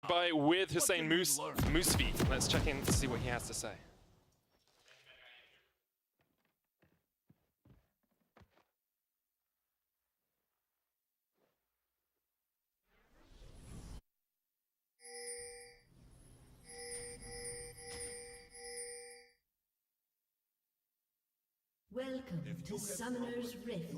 by with Hussein Misfits. Let's check in to see what he has to say. Welcome to Summoner's Rift.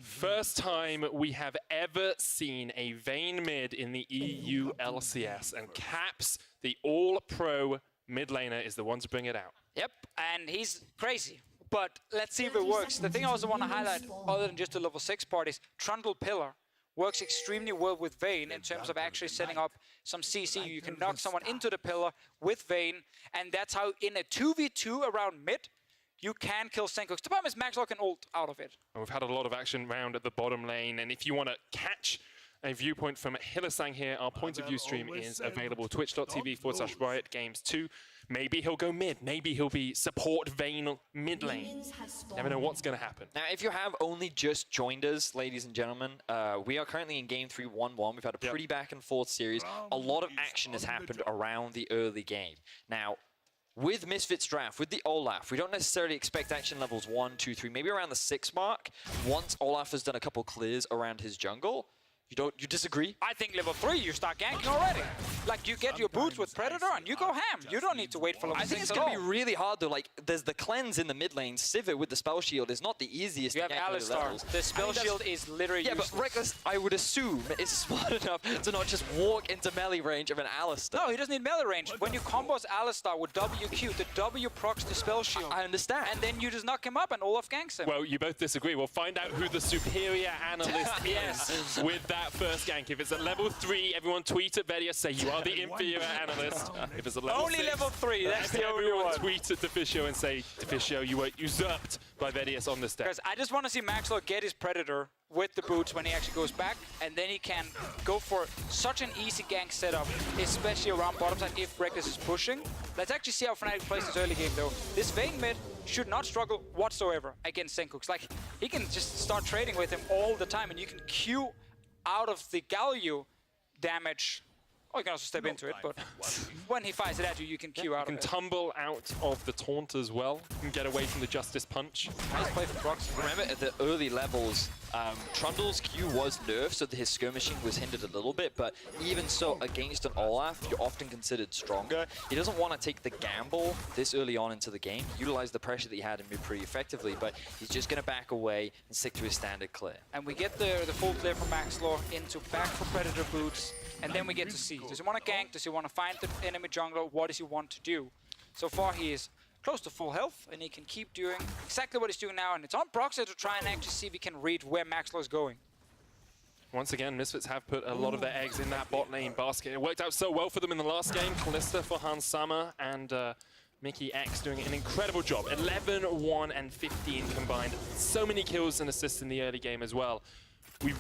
First time we have ever seen a Vayne mid in the EU LCS, and Caps, the all-pro mid laner, is the one to bring it out. Yep, and he's crazy. But let's see if it works. The thing I also want to highlight, other than just the level 6 part, is Trundle Pillar works extremely well with Vayne in terms of actually setting up some CC. You can knock someone into the pillar with Vayne, and that's how in a 2v2 around mid, you can kill Senkooks. The problem is Maxwell can ult out of it. And we've had a lot of action round at the bottom lane, and if you want to catch a viewpoint from Hylissang here, our point of view stream is available, twitch.tv/RiotGames2. Maybe he'll go mid, maybe he'll be support Vayne mid lane. Never know what's going to happen. Now, if you have only just joined us, ladies and gentlemen, we are currently in game 3, 1-1. We've had a pretty back and forth series. A lot of action has happened around the early game. Now, with Misfits draft, with the Olaf, we don't necessarily expect action levels 1, 2, 3, maybe around the 6 mark. Once Olaf has done a couple clears around his jungle, you disagree? I think level 3, you start ganking already. Like, you get your boots with Predator and you go ham. You don't need to wait for level 6 I think it's going to be really hard, though. Like, there's the cleanse in the mid lane. Sivir with the spell shield is not the easiest You have to gank Alistar. The spell shield is literally useless. But Reckless, I would assume, is smart enough to not just walk into melee range of an Alistar. No, he doesn't need melee range. When you combos Alistar with WQ, the W procs the spell shield. I understand. And then you just knock him up and Olaf ganks him. Well, you both disagree. We'll find out who the superior analyst is with that first gank. If it's at level 3, everyone tweet at Vedius, say you are the inferior analyst. If it's at level only 6, level 3, that's the only everyone one. tweet at Deficio and say, Deficio, you were usurped by Vedius on this deck. Because I just want to see Maxwell get his Predator with the boots when he actually goes back, and then he can go for such an easy gank setup, especially around bottom side if Reckless is pushing. Let's actually see how Fnatic plays this early game though. This Vayne mid should not struggle whatsoever against Senkooks. Like, he can just start trading with him all the time, and you can Q out of the Galio damage. Or you can also step into it, but when he fires it at you, you can Q out of it. You can tumble out of the taunt as well. You can get away from the Justice Punch. Nice play from Prox. Remember, at the early levels, Trundle's Q was nerfed, so that his skirmishing was hindered a little bit, but even so, against an Olaf, you're often considered stronger. He doesn't want to take the gamble this early on into the game, utilize the pressure that he had in mid pretty effectively, but he's just going to back away and stick to his standard clear. And we get the full clear from Maxlor into back for Predator boots, and then we get to see, does he want to gank, does he want to find the enemy jungler, what does he want to do? So far he is close to full health, and he can keep doing exactly what he's doing now, and it's on Proxy to try and actually see if he can read where Maxlor is going. Once again, Misfits have put a lot of their eggs in that bot lane basket. It worked out so well for them in the last game. Kalista for Hans Sama and Mickey X doing an incredible job. 11, 1, and 15 combined. So many kills and assists in the early game as well. We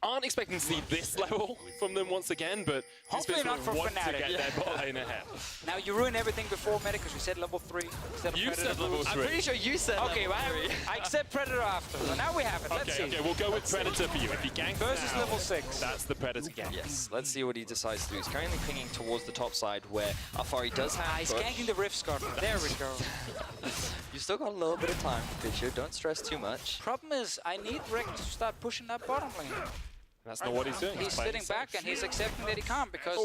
aren't expecting to see this level from them once again, but hopefully not from want Fnatic. to get their bot lane ahead. Now you ruin everything before Medic because we said level 3. You said level 3. I'm pretty sure you said okay, well, I accept Predator after. So now we have it. Let's see. Okay, we'll go with Predator for you. If you gank versus now, level 6. That's the Predator gank. Yes, let's see what he decides to do. He's currently pinging towards the top side where Afari does have he's ganking the Rift Scarf. There we go. You still got a little bit of time, Fisher. Don't stress too much. Problem is, I need Rick to start pushing that bottom lane. That's not what he's doing. He's sitting back and he's accepting that he can't because...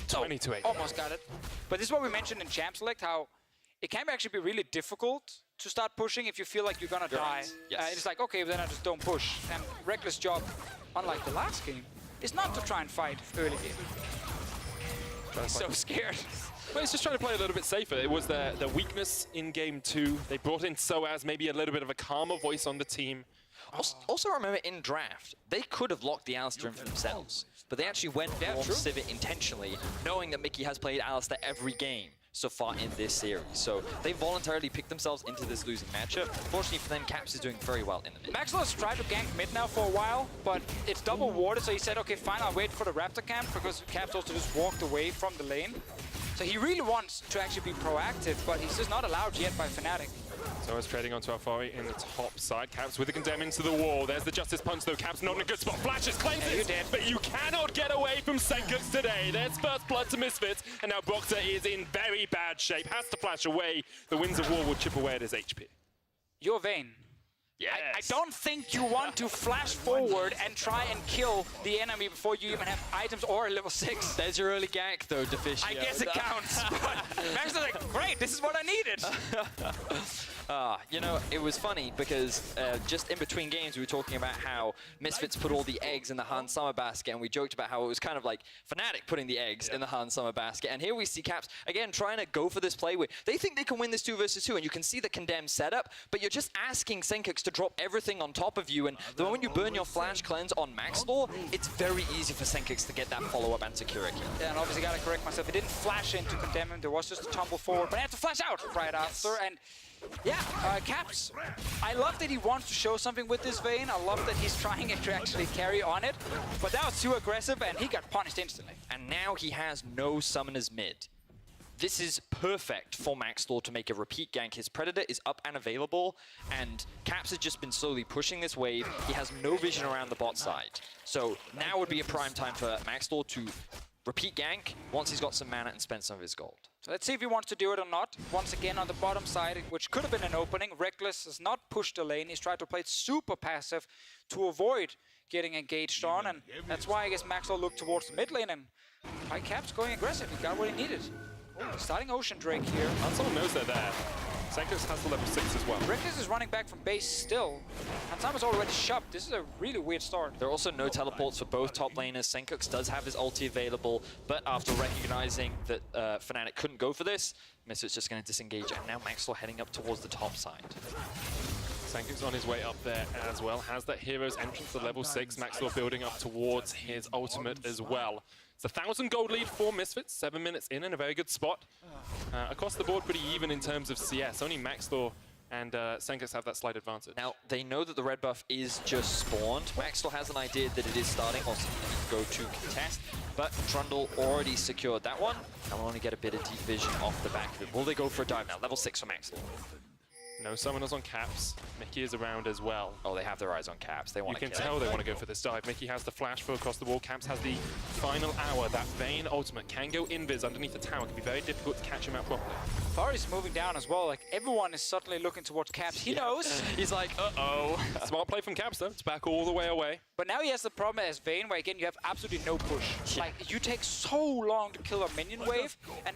20-8. Almost got it. But this is what we mentioned in Champ Select, how it can actually be really difficult to start pushing if you feel like you're gonna die. Yes. It's like, okay, then I just don't push. And Reckless' job, unlike the last game, is not to try and fight early game. He's so scared. But he's just trying to play a little bit safer. It was their weakness in game 2. They brought in Soaz, maybe a little bit of a calmer voice on the team. Also remember, in draft, they could have locked the Alistar in for themselves, but they actually went for Sivir intentionally, knowing that Mickey has played Alistar every game so far in this series. So they voluntarily picked themselves into this losing matchup. Fortunately for them, Caps is doing very well in the mid. Maxwell's tried to gank mid now for a while, but it's double warded, so he said, okay, fine, I'll wait for the Raptor camp, because Caps also just walked away from the lane. So he really wants to actually be proactive, but he's just not allowed yet by Fnatic. So it's trading onto Alfari in the top side. Caps with the condemn into the wall. There's the Justice Punch though. Caps not in a good spot. Flashes, claims it, but you cannot get away from Senkux today. There's first blood to Misfits, and now Boxer is in very bad shape. Has to flash away. The Winds of War will chip away at his HP. You're Vayne. Yes. I don't think you want to flash forward and try and kill the enemy before you even have items or a level 6. There's your early gank, though, Deficio. I guess it counts. But Max is like, great, this is what I needed. You know, it was funny because just in between games, we were talking about how Misfits put all the eggs in the Han Summer basket, and we joked about how it was kind of like Fnatic putting the eggs in the Han Summer basket. And here we see Caps, again, trying to go for this play where they think they can win this 2 versus 2, and you can see the condemned setup, but you're just asking Senkux to drop everything on top of you, and the moment you burn your Flash Cleanse on Maxlor, it's very easy for Senkux to get that follow-up and secure a kill. Yeah, and obviously gotta correct myself. It didn't flash in to condemn him. There was just a tumble forward, but I had to flash out right after. And yeah, Caps, I love that he wants to show something with this Vayne. I love that he's trying to actually carry on it, but that was too aggressive and he got punished instantly. And now he has no summoners mid. This is perfect for Maxlor to make a repeat gank. His Predator is up and available, and Caps has just been slowly pushing this wave. He has no vision around the bot side. So now would be a prime time for Maxlor to repeat gank once he's got some mana and spent some of his gold. So let's see if he wants to do it or not. Once again on the bottom side, which could have been an opening. Rekkles has not pushed the lane. He's tried to play it super passive to avoid getting engaged on, and that's why I guess Maxlor looked towards the mid lane, and by Caps going aggressive. He got what he needed. Oh, starting Ocean Drake here. And someone knows they're there. Senkux has the level 6 as well. Rekkles is running back from base still. Hansama's already shoved. This is a really weird start. There are also no teleports for both top laners. Senkux does have his ulti available, but after recognizing that Fnatic couldn't go for this, Misfits just going to disengage, and now Maxlor heading up towards the top side. Senkux on his way up there as well. Has that hero's entrance to level 6. Maxlor building up towards his ultimate as well. It's a 1,000 gold lead for Misfits, 7 minutes in a very good spot. Across the board, pretty even in terms of CS. Only Maxlor and Senkux have that slight advantage. Now, they know that the red buff is just spawned. Maxlor has an idea that it is starting, or go to contest, but Trundle already secured that one, and will only get a bit of deep vision off the back of it. Will they go for a dive now? Level 6 for Maxlor. No summoners on Caps. Mickey is around as well. Oh, they have their eyes on Caps. They want to You can tell they want to go for this dive. Mickey has the flash for across the wall. Caps has the final hour. That Vayne ultimate can go invis underneath the tower. It can be very difficult to catch him out properly. Fari's moving down as well. Like, everyone is suddenly looking towards Caps. He knows. He's like, uh-oh. Smart play from Caps, though. It's back all the way away. But now he has the problem as Vayne, where again, you have absolutely no push. Like, you take so long to kill a minion wave, and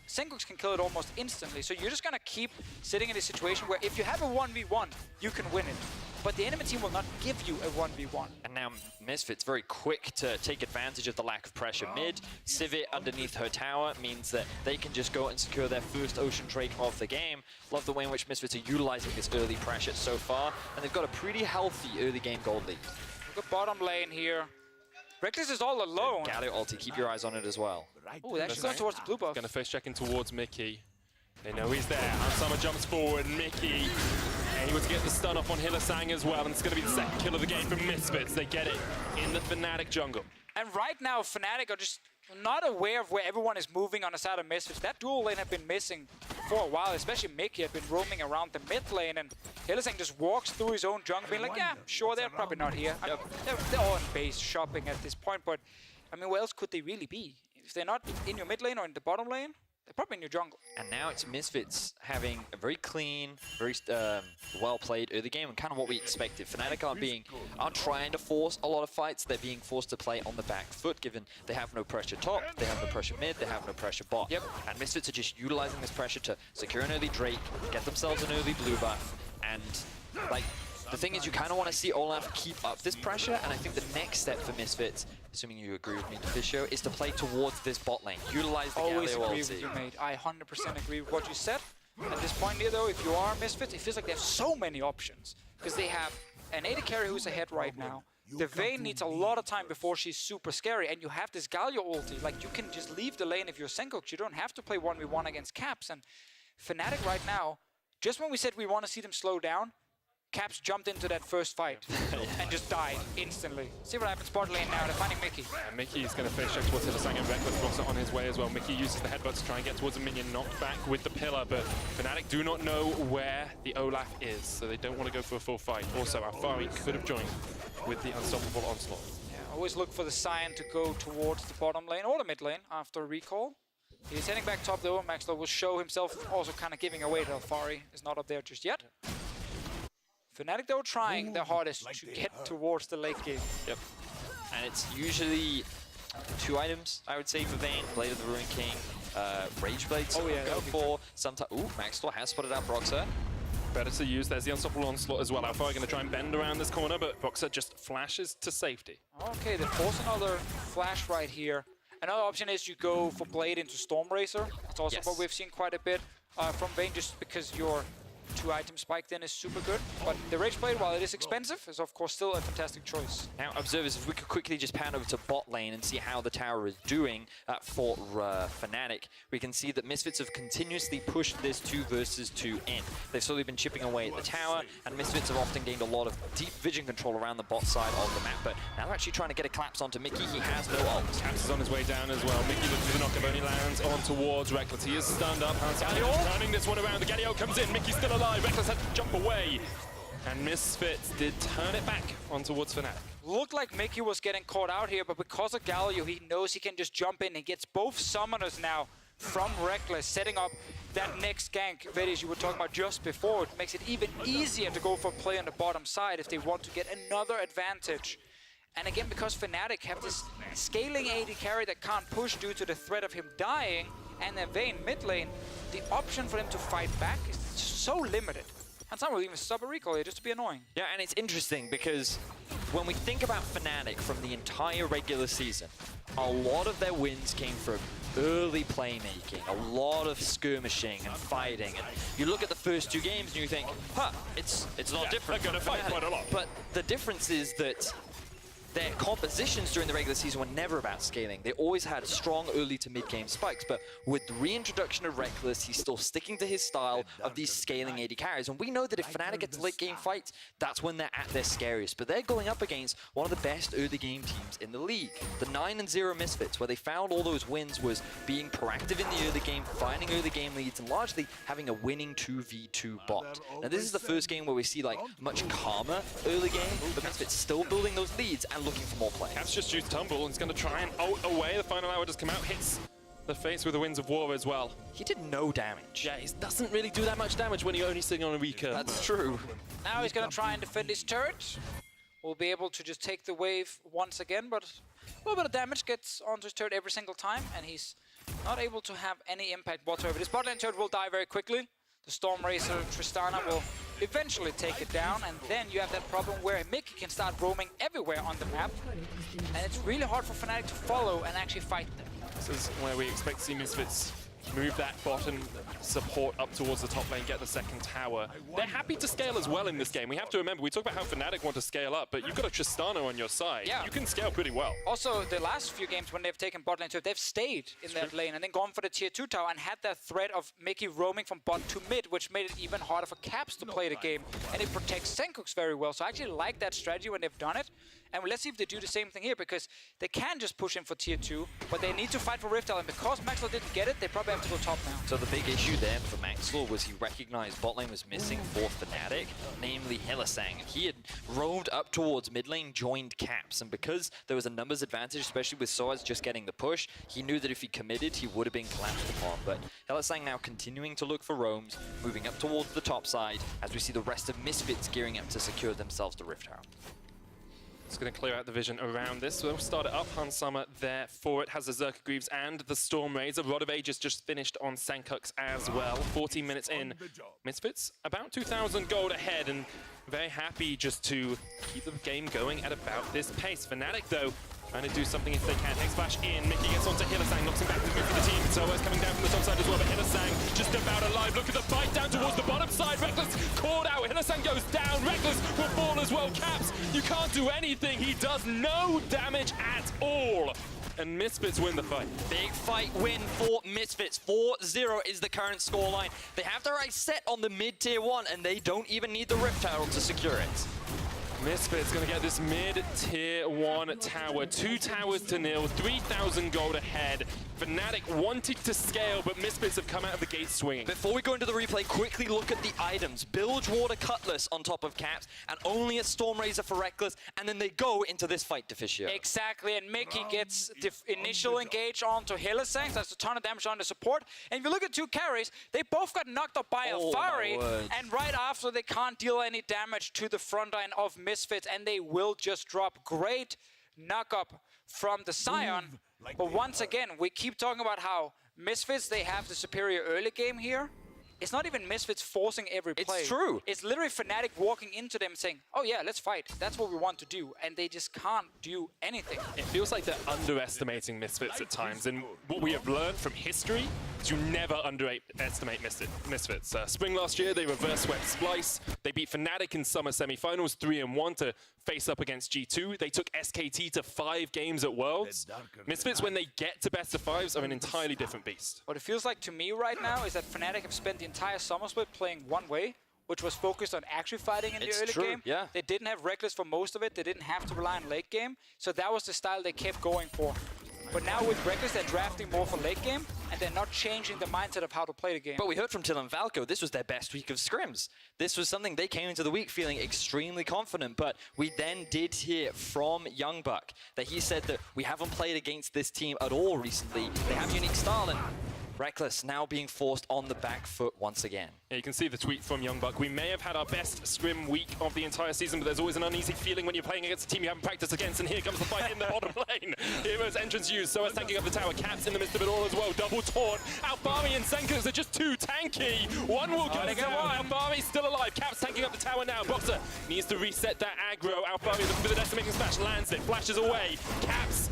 Senkux can kill it almost instantly. So you're just gonna keep sitting in a situation where if you have a 1v1, you can win it. But the enemy team will not give you a 1v1. And now Misfits very quick to take advantage of the lack of pressure mid. Sivir underneath her tower means that they can just go and secure their first Ocean Drake of the game. Love the way in which Misfits are utilizing this early pressure so far, and they've got a pretty healthy early game gold lead. Look at bottom lane here. Rekkles is all alone. Galio ulti, keep your eyes on it as well. Oh, they're actually going towards the blue buff. Gonna face check in towards Mickey. They know he's there. Hansama jumps forward. Mickey able to get the stun off on Hylissang as well, and it's going to be the second kill of the game from Misfits. They get it in the Fnatic jungle. And right now, Fnatic are just not aware of where everyone is moving on the side of Misfits. That dual lane have been missing for a while, especially Mickey had been roaming around the mid lane, and Hylissang just walks through his own jungle being like, yeah, sure, they're probably not here. They're all in base shopping at this point, but I mean, where else could they really be? If they're not in your mid lane or in the bottom lane, they're probably in your jungle. And now it's Misfits having a very clean, very well-played early game, and kind of what we expected. Fnatic aren't trying to force a lot of fights. They're being forced to play on the back foot, given they have no pressure top, they have no pressure mid, they have no pressure bot. Yep. And Misfits are just utilizing this pressure to secure an early Drake, get themselves an early blue buff, and like, the thing is, you kind of want to see Olaf keep up this pressure, and I think the next step for Misfits, assuming you agree with me, Deficio, is to play towards this bot lane. Utilize the Always Galio agree ulti. with you, mate. I 100% agree with what you said. At this point here, though, if you are Misfits, it feels like they have so many options. Because they have an AD carry who's ahead right now. The Vayne needs a lot of time before she's super scary, and you have this Galio ulti. Like, you can just leave the lane if you're Senkux. You don't have to play 1v1 against Caps. And Fnatic right now, just when we said we want to see them slow down, Caps jumped into that first fight and just died instantly. See what happens bot lane now. They're finding Mickey. And Mickey is going to face check towards Hylissang, and Reckless blocks it on his way as well. Mickey uses the headbutt to try and get towards a minion, knocked back with the pillar, but Fnatic do not know where the Olaf is, so they don't want to go for a full fight. Also, Alfari could have joined with the unstoppable onslaught. Yeah, always look for the Sion to go towards the bottom lane or the mid lane after recall. He's heading back top though. Maxlow will show himself, also kind of giving away that Alfari is not up there just yet. Fnatic though trying their hardest to get towards the late game. Yep. And it's usually 2 items, I would say, for Vayne. Blade of the Ruin King, Rage Blade. Oh yeah, go for sometimes. Ooh, Maxwell has spotted out Broxer. Better to use. There's the unstoppable onslaught as well. Alfari going to try and bend around this corner, but Broxer just flashes to safety. Okay, they force another flash right here. Another option is you go for Blade into Stormracer. That's also what we've seen quite a bit from Vayne, just because your 2-item spike then is super good. But the Rage Blade, while it is expensive, is of course still a fantastic choice. Now, observers, if we could quickly just pan over to bot lane and see how the tower is doing for Fnatic, we can see that Misfits have continuously pushed this 2 versus 2 in. They've slowly been chipping away at the tower, and Misfits have often gained a lot of deep vision control around the bot side of the map. But now they're actually trying to get a collapse onto Mickey. He has no ult. Caps is on his way down as well. Mickey looks for the knockup, only lands on towards Reckless. He is stunned up. Turning this one around. The Galio comes in. Mickey's still alive. Reckless had to jump away. And Misfits did turn it back on towards Fnatic. Looked like Mickey was getting caught out here, but because of Galio, he knows he can just jump in and gets both summoners now from Reckless, setting up that next gank, Vedis, you were talking about just before. It makes it even easier to go for play on the bottom side if they want to get another advantage. And again, because Fnatic have this scaling AD carry that can't push due to the threat of him dying, and then Vayne mid lane, the option for them to fight back is so limited. And some will even stop a recall here just to be annoying. Yeah, and it's interesting because when we think about Fnatic from the entire regular season, a lot of their wins came from early playmaking, a lot of skirmishing and fighting. And you look at the first 2 games and you think, huh, it's not different. They're going to fight quite a lot. But the difference is that their compositions during the regular season were never about scaling. They always had strong early to mid-game spikes, but with the reintroduction of Reckless, he's still sticking to his style of these scaling AD carries. And we know that if Fnatic gets late-game fights, that's when they're at their scariest. But they're going up against one of the best early-game teams in the league. The 9-0 Misfits, where they found all those wins, was being proactive in the early game, finding early-game leads, and largely having a winning 2v2 bot. Now, this is the first game where we see like much calmer early game, but Misfits still building those leads and looking for more plays. Caps just used Tumble and he's going to try and ult away. The final hour does come out, hits the face with the Winds of War as well. He did no damage. Yeah, he doesn't really do that much damage when you're only sitting on a recurve. That's true. Now he's going to try and defend his turret. We'll be able to just take the wave once again, but a little bit of damage gets onto his turret every single time, and he's not able to have any impact whatsoever. This bot lane turret will die very quickly. The Stormracer Tristana will eventually take it down, and then you have that problem where Mickey can start roaming everywhere on the map, and it's really hard for Fnatic to follow and actually fight them. This is where we expect to see Misfits move that bottom support up towards the top lane, get the second tower. They're happy to scale as well in this game. We have to remember, we talk about how Fnatic want to scale up, but you've got a Tristana on your side. Yeah. You can scale pretty well. Also, the last few games when they've taken bot lane turret, they've stayed in that lane and then gone for the tier 2 tower and had that threat of Mickey roaming from bot to mid, which made it even harder for Caps to play the game. And it protects Senkooks very well. So I actually like that strategy when they've done it. And let's see if they do the same thing here, because they can just push in for tier 2, but they need to fight for Rift Isle, and because Maxwell didn't get it, they probably have to go top now. So the big issue there for Maxwell was he recognized bot lane was missing for Fnatic, namely Hylissang. He had roamed up towards mid lane, joined Caps, and because there was a numbers advantage, especially with Soaz just getting the push, he knew that if he committed, he would have been collapsed upon. But Hylissang now continuing to look for roams, moving up towards the top side, as we see the rest of Misfits gearing up to secure themselves the Rift Tower. It's going to clear out the vision around this. So we'll start it up. Hans Summer there for it. Has the Zerka Greaves and the Stormraiser. Rod of Ages just finished on Senkooks as well. 14 minutes in. Misfits about 2,000 gold ahead and very happy just to keep the game going at about this pace. Fnatic, though, trying to do something if they can. X-Flash in. Mickey gets onto Hylissang, knocks him back to move for the team. Soaz coming down from the top side as well, but Hylissang just about alive. Look at the fight down towards the bottom side. Reckless caught out. Hylissang goes down. Reckless will fall as well. Caps, you can't do anything. He does no damage at all. and Misfits win the fight. Big fight win for Misfits. 4-0 is the current scoreline. They have their eyes set on the mid-tier 1, and they don't even need the Rift Tower to secure it. Misfits gonna get this mid-tier 1 tower. 2 towers to nil, 3,000 gold ahead. Fnatic wanted to scale, but Misfits have come out of the gate swinging. Before we go into the replay, quickly look at the items. Bilgewater Cutlass on top of Caps, and only a Storm Razor for Reckless, and then they go into this fight, Deficio. Exactly, and Mickey gets the initial engage onto Hylissang, so that's a ton of damage on the support. And if you look at 2 carries, they both got knocked up by Alfari, and right after they can't deal any damage to the front line of Misfits, and they will just drop. Great knock-up from the Scion. But once again, we keep talking about how Misfits, they have the superior early game here. It's not even Misfits forcing every play. It's true. It's literally Fnatic walking into them saying, oh yeah, let's fight. That's what we want to do. And they just can't do anything. It feels like they're underestimating Misfits at times, and what we have learned from history is you never underestimate Misfits. Spring last year, they reverse swept Splice. They beat Fnatic in summer semifinals 3-1 to face up against G2. They took SKT to 5 games at Worlds. Misfits, when they get to best of 5s, are an entirely different beast. What it feels like to me right now is that Fnatic have spent the entire summer split playing one way, which was focused on actually fighting in the early game. Yeah. They didn't have Reckless for most of it. They didn't have to rely on late game. So that was the style they kept going for. But now with Reckless, they're drafting more for late game, and they're not changing the mindset of how to play the game. But we heard from Till and Valko, this was their best week of scrims. This was something they came into the week feeling extremely confident, but we then did hear from Youngbuck that he said that we haven't played against this team at all recently. They have unique style, and Reckless now being forced on the back foot once again. Yeah, you can see the tweet from Youngbuck. We may have had our best scrim week of the entire season, but there's always an uneasy feeling when you're playing against a team you haven't practiced against, and here comes the fight in the bottom lane. Hero's entrance used, so as tanking up the tower. Caps in the midst of it all as well. Double taunt. Alfari and Senkers are just too tanky. One will go down. Alfari's still alive. Caps tanking up the tower now. Boxer needs to reset that aggro. Alfari looking for the decimating smash. Lands it. Flashes away. Caps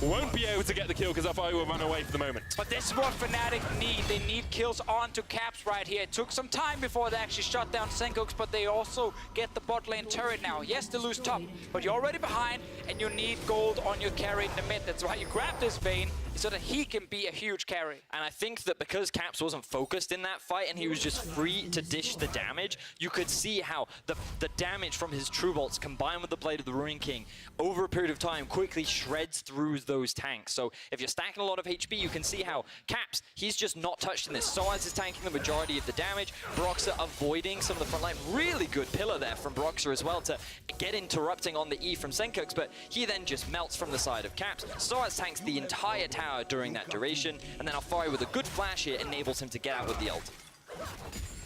won't be able to get the kill because Alfari will run away for the moment. But this is what Fnatic need. They need kills onto Caps right here. It took some time before they actually shut down Senkooks, but they also get the bot lane turret now. Yes, they lose top, but you're already behind, and you need gold on your carry in the mid. That's why you grab this Vayne, so that he can be a huge carry. And I think that because Caps wasn't focused in that fight and he was just free to dish the damage, you could see how the damage from his True Bolts combined with the Blade of the Ruin King over a period of time quickly shreds through those tanks. So if you're stacking a lot of HP, you can see how Caps, he's just not touched in this. Soaz is tanking the majority of the damage. Broxer avoiding some of the front line. Really good pillar there from Broxer as well to get interrupting on the E from Senkooks, but he then just melts from the side of Caps. Soaz tanks the entire tower during that duration, and then Alfari with a good flash here enables him to get out with the ult.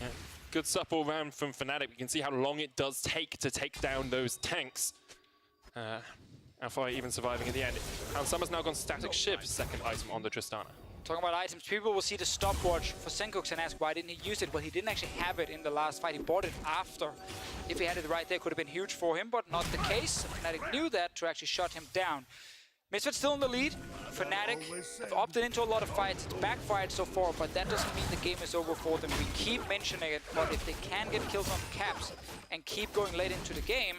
Yeah. Good stuff all round from Fnatic. You can see how long it does take to take down those tanks. Alfari even surviving at the end. Summer's now gone static shift, second item on the Tristana. Talking about items, people will see the stopwatch for Senkooks and ask why didn't he use it? Well, he didn't actually have it in the last fight. He bought it after. If he had it right there, it could have been huge for him, but not the case. Fnatic knew that to actually shut him down. Misfits still in the lead. Fnatic have opted into a lot of fights. It's backfired so far, but that doesn't mean the game is over for them. We keep mentioning it, but if they can get kills on Caps and keep going late into the game,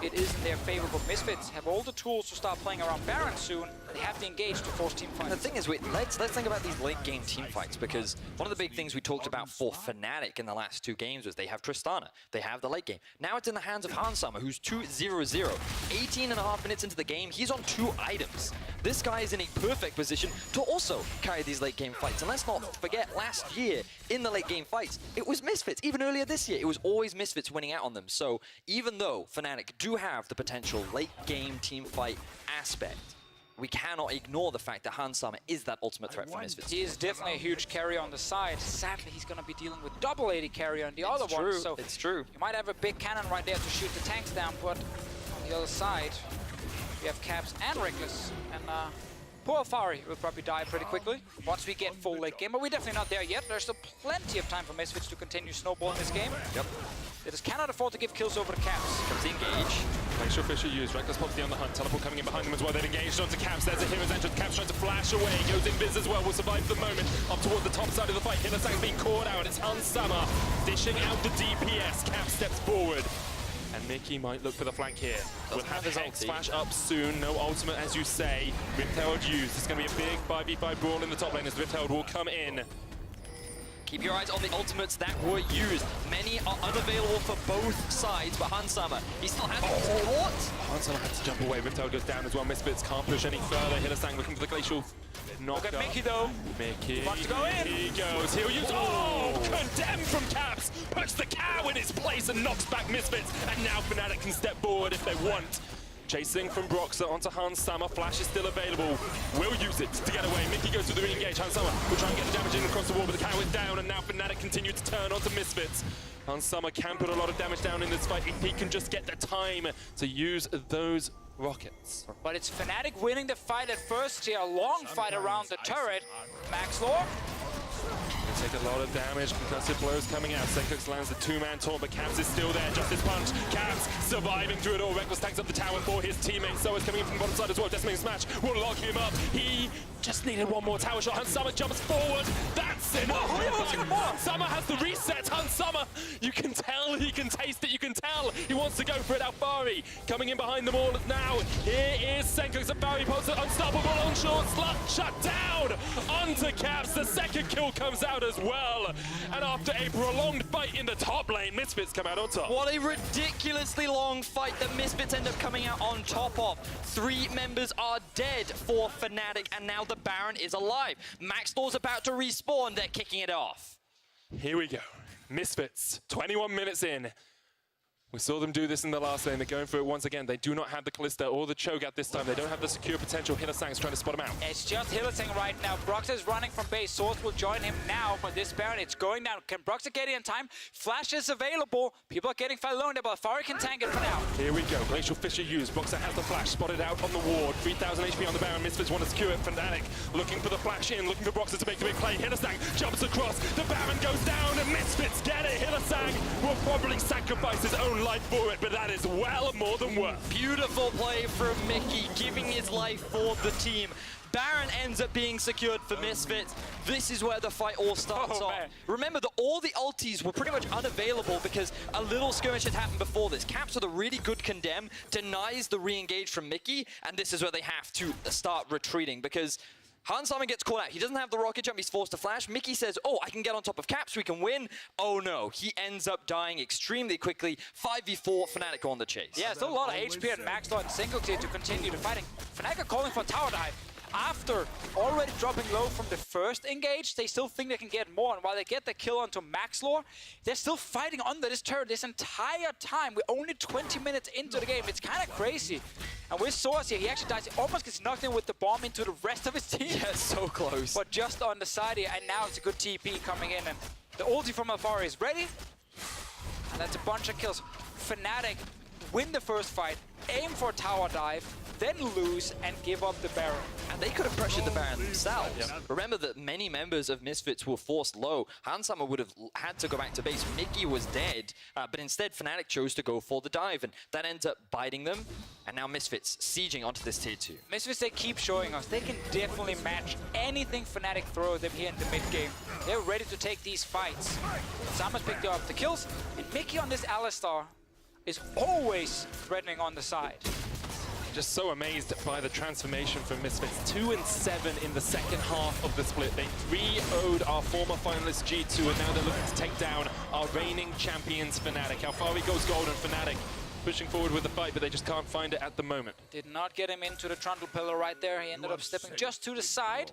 it is in their favor. But Misfits have all the tools to start playing around Baron soon. They have to engage to force team fights. The thing is, let's think about these late game team fights, because one of the big things we talked about for Fnatic in the last 2 games was they have Tristana, they have the late game. Now it's in the hands of Hansama, who's 2-0-0. 18.5 minutes into the game, he's on 2 items. This guy is in a perfect position to also carry these late game fights. And let's not forget, last year in the late game fights, it was Misfits. Even earlier this year, it was always Misfits winning out on them. So even though Fnatic do have the potential late game team fight aspect, we cannot ignore the fact that Hansama is that ultimate threat for Misfits. He is definitely a huge carry on the side. Sadly, he's going to be dealing with double 80 carry on the other one. So it's true. You might have a big cannon right there to shoot the tanks down, but on the other side, we have Caps and Reckless. And poor Alfari will probably die pretty quickly once we get full late game. But we're definitely not there yet. There's still plenty of time for Misfits to continue snowballing this game. Yep. They just cannot afford to give kills over to Caps. Comes to engage. Glacial Fisher used. Reckless Poppy on the hunt. Teleport coming in behind them as well. They've engaged onto Caps. There's a hero's entrance. Caps trying to flash away. Goes invis as well. Will survive the moment. Up towards the top side of the fight. Hylissang being caught out. It's Hansama dishing out the DPS. Caps steps forward. And Mickey might look for the flank here. We'll have his Hex ulti. flash up soon. No ultimate, as you say. Riftherald used. It's going to be a big 5v5 brawl in the top lane as Riftherald will come in. Keep your eyes on the ultimates that were used. Many are unavailable for both sides, but Hansama, he still has support. Hansama had to jump away. Riftherald goes down as well. Misfits can't push any further. Hylissang looking for the glacial knock. Look at Mickey though. Mickey Wants to go in. He goes. He'll use. Oh, condemned from Caps. Puts the cow in its place and knocks back Misfits. And now Fnatic can step forward if they want. Chasing from Broxer onto Hansama. Flash is still available. Will use it to get away. Mickey goes to the re-engage. Hansama will try and get the damage in across the wall, but the cow is down, and now Fnatic continue to turn onto Misfits. Hansama can put a lot of damage down in this fight if he can just get the time to use those rockets. But it's Fnatic winning the fight at first here. A long fight around the turret. Max Lore. They take a lot of damage. Concussive blows coming out. Senkux lands the two-man taunt, but Caps is still there. Justice punch. Caps surviving through it all. Reckless tanks up the tower for his teammates. So is coming in from the bottom side as well. Decimating Smash will lock him up. He just needed one more tower shot. Hansama jumps forward. That's it. Hansama has the reset. Hansama, you can tell he can taste it. You can tell he wants to go for it. Alfari coming in behind them all now. Here is Senkux. Alfari posts it unstoppable on short. Shut down onto Caps. The second kill comes out as well. And after a prolonged fight in the top lane, Misfits come out on top. What a ridiculously long fight that Misfits end up coming out on top of. 3 members are dead for Fnatic, and now the Baron is alive. Max Lore's about to respawn. They're kicking it off. Here we go. Misfits, 21 minutes in. We saw them do this in the last lane. They're going for it once again. They do not have the Callista or the Cho'Gath this time. They don't have the secure potential. Hylissang's trying to spot him out. It's just Hylissang right now. Broxer is running from base. Source will join him now, but this Baron, it's going down. Can Broxer get it in time? Flash is available. People are getting far alone there, but Alfari can tank it for now. Here we go. Glacial Fissure used. Broxer has the flash spotted out on the ward. 3,000 HP on the Baron. Misfits want to secure it. Fnatic looking for the flash in, looking for Broxer to make the big play. Hylissang jumps across. The Baron goes down, and Misfits get it. Hylissang will probably sacrifice his own life for it, but that is well more than worth. Beautiful play from Mickey, giving his life for the team. Baron ends up being secured for Misfits. This is where the fight all starts off. Man. Remember that all the ultis were pretty much unavailable because a little skirmish had happened before this. Caps with a really good condemn denies the re-engage from Mickey, and this is where they have to start retreating because Hansama gets caught out. He doesn't have the rocket jump. He's forced to flash. Mickey says, oh, I can get on top of Caps. We can win. Oh, no. He ends up dying extremely quickly. 5v4, Fnatic on the chase. Yeah, still a lot of HP and Max Lore and Senkux here to continue the fighting. Fnatic are calling for tower dive. After already dropping low from the first engage, they still think they can get more. And while they get the kill onto Max Lore, they're still fighting under this turret this entire time. We're only 20 minutes into the game. It's kind of crazy. And with Source here, he actually dies. He almost gets knocked in with the bomb into the rest of his team. Yeah, so close. But just on the side here, and now it's a good TP coming in. And the ulti from Alfari is ready. And that's a bunch of kills. Fnatic win the first fight, aim for tower dive, then lose and give up the Baron. And they could have pressured the Baron themselves. Yep. Remember that many members of Misfits were forced low. Hansama would have had to go back to base. Mickey was dead, but instead Fnatic chose to go for the dive, and that ends up biting them. And now Misfits sieging onto this tier 2. Misfits, they keep showing us they can definitely match anything Fnatic throw them here in the mid game. They're ready to take these fights. Sama's picked up the kills, and Mickey on this Alistar is always threatening on the side. Just so amazed by the transformation from Misfits. 2-7 in the second half of the split. They 3-0'd our former finalist G2, and now they're looking to take down our reigning champions Fnatic. Alfari goes gold, and Fnatic pushing forward with the fight, but they just can't find it at the moment. Did not get him into the trundle pillar right there. He ended up stepping just to the side.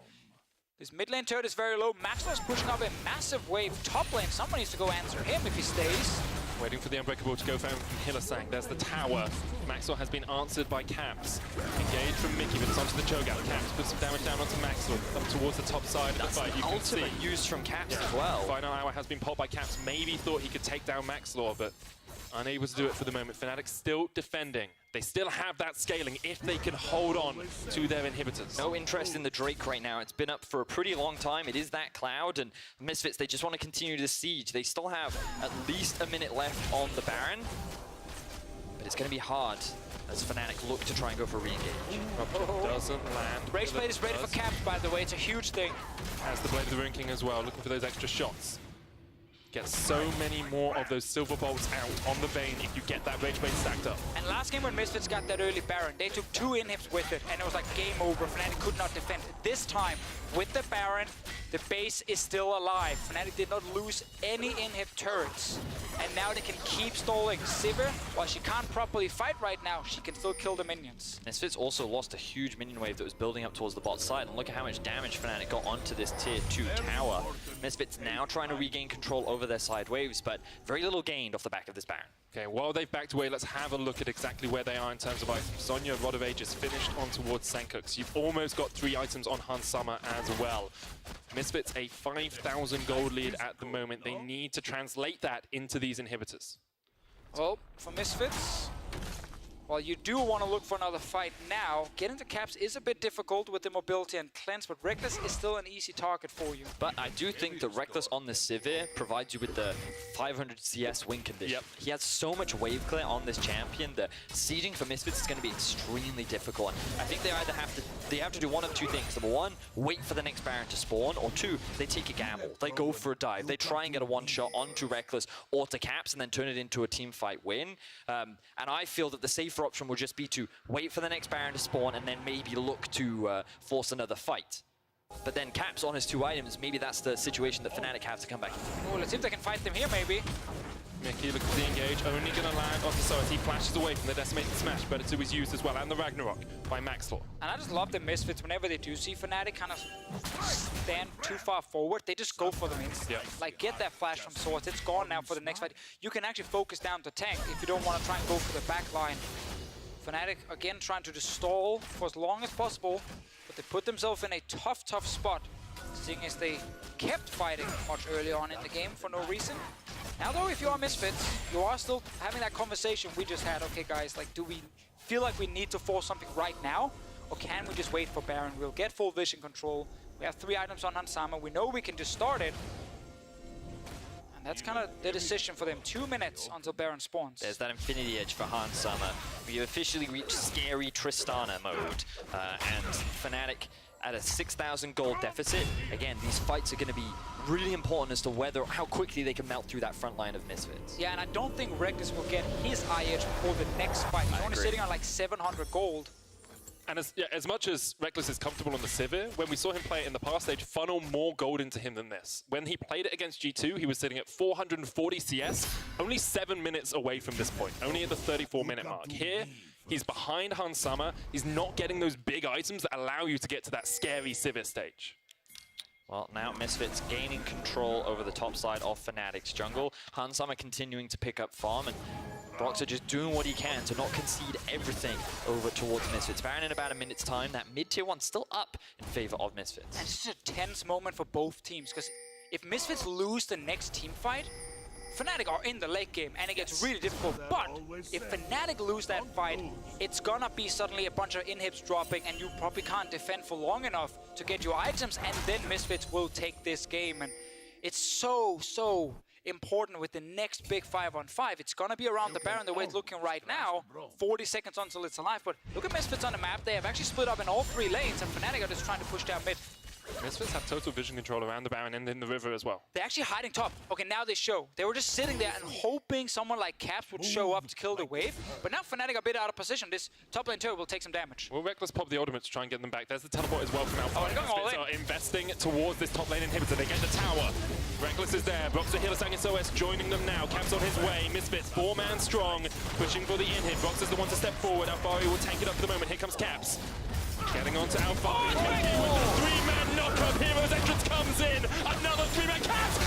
This mid lane turret is very low. Max Lore's pushing up a massive wave. Top lane, someone needs to go answer him if he stays. Waiting for the Unbreakable to go down from Hylissang. There's the tower. Max Lore has been answered by Caps. Engaged from Mickey, but it's onto the Cho'Gath. Caps puts some damage down onto Max Lore, up towards the top side of the fight. You can see. Ultimate used from Caps as well. Final hour has been popped by Caps. Maybe thought he could take down Max Lore, but unable to do it for the moment. Fnatic still defending. They still have that scaling if they can hold on to their inhibitors. No interest in the Drake right now. It's been up for a pretty long time. It is that Cloud, and Misfits, they just want to continue the siege. They still have at least a minute left on the Baron, but it's going to be hard as Fnatic look to try and go for re-engage. Doesn't land. Rage Blade is ready for Caps, by the way. It's a huge thing. Has the Blade of the Ruin King as well, looking for those extra shots. get so many more of those silver bolts out on the Vayne if you get that Rage Blade stacked up. And last game when Misfits got that early Baron, they took 2 inhibs with it, and it was like game over. Fnatic could not defend. This time, with the Baron, the base is still alive. Fnatic did not lose any inhib turrets, and now they can keep stalling. Sivir, while she can't properly fight right now, she can still kill the minions. Misfits also lost a huge minion wave that was building up towards the bot side, and look at how much damage Fnatic got onto this tier 2 tower. Misfits now trying to regain control over their side waves, but very little gained off the back of this Baron. Okay, while they've backed away, let's have a look at exactly where they are in terms of items. Sonya, Rod of Ages finished on towards Senkux. You've almost got 3 items on Hans Summer as well. Misfits a 5,000 gold lead at the moment. They need to translate that into these inhibitors. Well, for Misfits, while you do want to look for another fight now, getting to caps is a bit difficult with the mobility and cleanse, but Reckless is still an easy target for you. But I do think that Reckless on the Sivir provides you with the 500 CS win condition. Yep. He has so much wave clear on this champion that sieging for Misfits is going to be extremely difficult. And I think they either have to do one of 2 things. Number 1, wait for the next Baron to spawn, or 2, they take a gamble. They go for a dive. They try and get a one-shot onto Reckless or to caps and then turn it into a team fight win. And I feel that the safer option would just be to wait for the next Baron to spawn and then maybe look to force another fight. But then caps on his 2 items, maybe that's the situation that Fnatic have to come back. Oh, let's see if they can fight them here, maybe. Mickey looks to engage, only going to land off the Soas. He flashes away from the Decimated Smash, but it's always used as well, and the Ragnarok by Maxwell. And I just love the Misfits. Whenever they do see Fnatic kind of stand too far forward, they just go for them instantly. Yeah. Like, get that flash from Swords. It's gone now for the next fight. You can actually focus down the tank if you don't want to try and go for the back line. Fnatic, again, trying to just stall for as long as possible, but they put themselves in a tough spot, seeing as they kept fighting much earlier on in the game for no reason. Now, though, if you are Misfits, you are still having that conversation we just had. Okay, guys, like, do we feel like we need to force something right now, or can we just wait for Baron? We'll get full vision control. We have 3 items on Hansama. We know we can just start it. That's kind of the decision for them. 2 minutes until Baron spawns. There's that Infinity Edge for Hans Summer. We have officially reached scary Tristana mode. And Fnatic at a 6,000 gold deficit. Again, these fights are going to be really important as to how quickly they can melt through that front line of Misfits. Yeah, and I don't think Reckless will get his eye edge before the next fight. He's only sitting on like 700 gold. And as much as Reckless is comfortable on the Sivir, when we saw him play it in the past, they'd funnel more gold into him than this. When he played it against G2, he was sitting at 440 CS, only 7 minutes away from this point, only at the 34-minute mark. Here, he's behind Hans Summer. He's not getting those big items that allow you to get to that scary Sivir stage. Well, now Misfits gaining control over the top side of Fnatic's jungle. Hans Summer continuing to pick up farm, and Brox are just doing what he can to not concede everything over towards Misfits. Baron in about a minute's time. That mid-tier 1 still up in favor of Misfits. And it's just a tense moment for both teams, because if Misfits lose the next team fight, Fnatic are in the late game, and it gets really difficult. But if Fnatic lose that fight, it's gonna be suddenly a bunch of inhibs dropping, and you probably can't defend for long enough to get your items, and then Misfits will take this game. And it's so important with the next big 5-on-5. It's gonna be around the Baron the way it's looking right now. 40 seconds until it's alive, but look at Misfits on the map. They have actually split up in all 3 lanes, and Fnatic are just trying to push down mid. Misfits have total vision control around the Baron and in the river as well. They're actually hiding top. Okay, now they show. They were just sitting there and hoping someone like Caps would show up to kill the wave. But now Fnatic are a bit out of position. This top lane turret will take some damage. Well, Reckless pop the ultimate to try and get them back. There's the teleport as well from Alpha. Oh, they're going all Misfits in. are investing towards this top lane inhibitor. They get the tower. Reckless is there. Brox to Hylissang and SOS joining them now. Caps on his way. Misfits 4-man strong. Pushing for the inhib. Brox is the one to step forward. Alfari will tank it up for the moment. Here comes Caps. Getting onto Alfari. Mickey with the 3-man knockup. Hero's entrance comes in. Another 3-man Caps.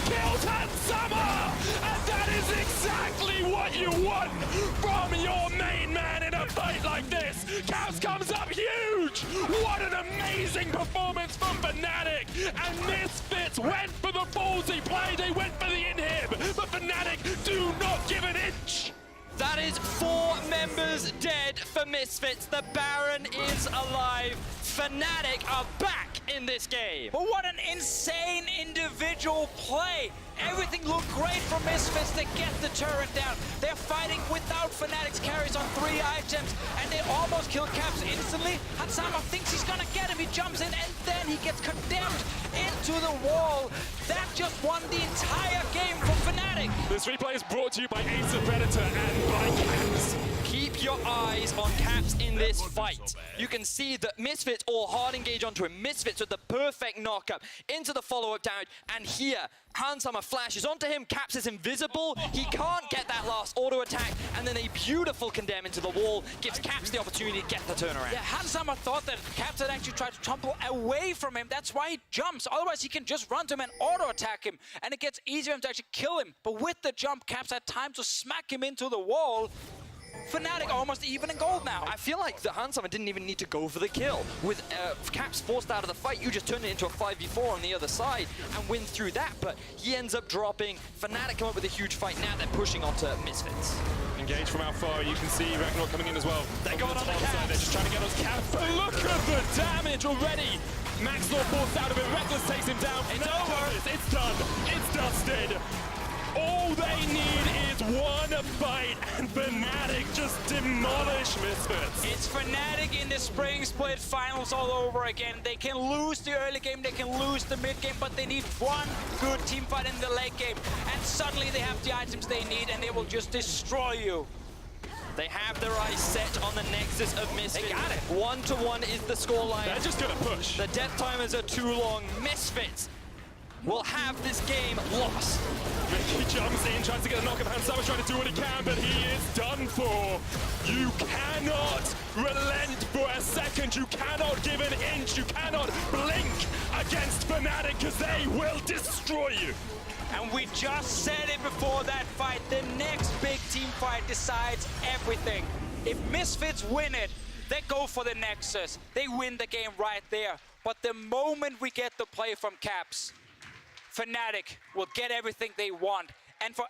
Kills Hans Summer! And that is exactly what you want from your main man in a fight like this. Caps comes up huge. What an amazing performance from Fnatic. And Misfits went for the ballsy play. They went for the inhib. But Fnatic do not give an inch. That is 4 members dead for Misfits. The Baron is alive. Fnatic are back in this game. But what an insane individual play. Everything looked great for Misfits to get the turret down. They're fighting without Fnatic's carries on 3 items, and they almost killed Caps instantly. Hansama thinks he's gonna get him. He jumps in, and then he gets condemned into the wall. That just won the entire game for Fnatic. This replay is brought to you by Ace of Predator and by Caps. Keep your eyes on Caps in this fight. You can see that Misfits all hard engage onto him. Misfits with the perfect knockup into the follow-up damage. And here, Hylissang flashes onto him. Caps is invisible. He can't get that last auto attack. And then a beautiful condemn into the wall gives Caps the opportunity to get the turnaround. Yeah, Hylissang thought that Caps had actually tried to trample away from him. That's why he jumps. Otherwise, he can just run to him and auto attack him. And it gets easier for him to actually kill him. But with the jump, Caps had time to smack him into the wall. Fnatic almost even in gold now. I feel like the Hylissang didn't even need to go for the kill. With Caps forced out of the fight, you just turn it into a 5v4 on the other side and win through that. But he ends up dropping. Fnatic come up with a huge fight. Now they're pushing onto Misfits. Engage from how far. You can see Ragnarok coming in as well. They're going on the top Caps. side. They're just trying to get those Caps. But look at the damage already. Max Law forced out of it. Reckless takes him down. It's over. It's done. It's dusted. All they need is one fight, and Fnatic just demolish Misfits. It's Fnatic in the spring split finals all over again. They can lose the early game, they can lose the mid game, but they need one good team fight in the late game. And suddenly they have the items they need, and they will just destroy you. They have their eyes set on the nexus of Misfits. They got it. 1-1 is the scoreline. They're just gonna push. The death timers are too long. Misfits will have this game lost. Mickey jumps in, tries to get a knock of Hylissang, trying to do what he can, but he is done for. You cannot relent for a second. You cannot give an inch. You cannot blink against Fnatic, because they will destroy you. And we just said it before that fight, the next big team fight decides everything. If Misfits win it, they go for the Nexus. They win the game right there. But the moment we get the play from Caps, Fnatic will get everything they want. And for